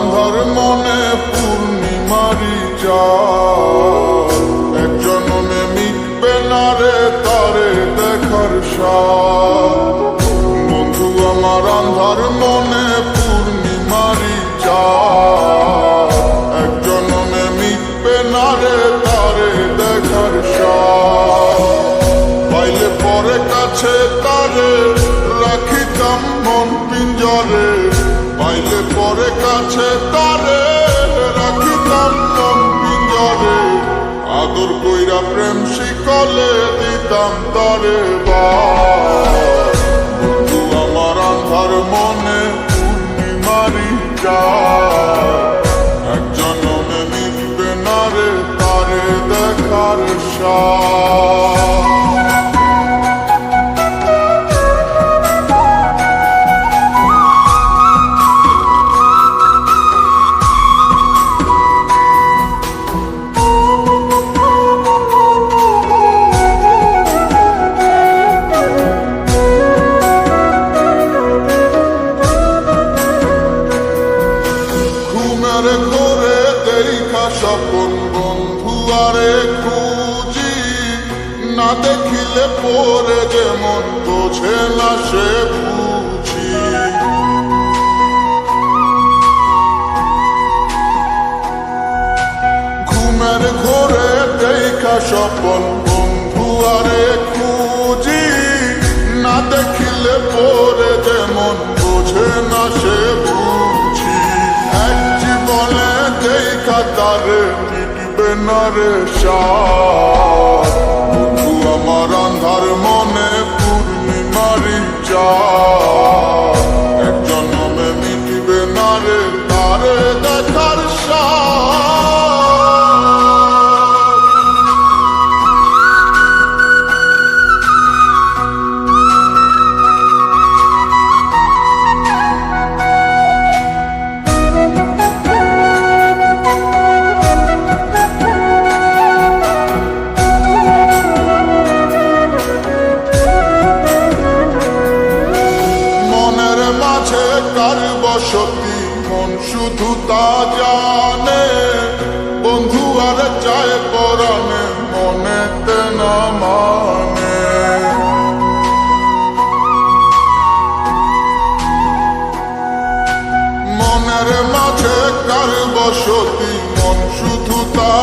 আন্ধার মনে পূর্ণিমারি চাঁদ, এক জন্মে মিটবে না রে তারে দেখার স্বাদ। বন্ধু আমার আন্ধার মনে পূর্ণিমারি চাঁদ, এক জন্মে মিটবে না রে তারে দেখার স্বাদ। পাইলে পরে কাছে তারে রাখিতাম মন পিঞ্জরে, পাইলে পরে কাছে তারে রাখিতাম মন পিঞ্জরে। আদর কইরা প্রেম শিকলে দিতাম তারে বন্ধু আমার আন্ধার মনে পূর্ণিমারি চাঁদ, এক জন্মে মিটবে না রে তারে দেখার স্বাদ। ঘরে দেখা স্বপন বন্ধু আরে খুঁজি, না দেখিলে পরে যেমন বোঝে না সে বুঝি। ঘুমের ঘরে দেখা স্বপন বন্ধু আরে খুঁজি, না দেখিলে পরে যেমন বোঝে না সে বুঝি। এক জীবনে দেখা তারে মিটবে না রে স্বাদ, বন্ধু আমার আন্ধার মনে পূর্ণিমারি চাঁদ, এক জন্মে মিটবে না রে তারে দেখার স্বাদ। কার বসতি মন শুধু তা জানে, বন্ধু আর চায় পরাণে মনেতে না মানে। মনের মাঝে কার বসতি মন শুধু তা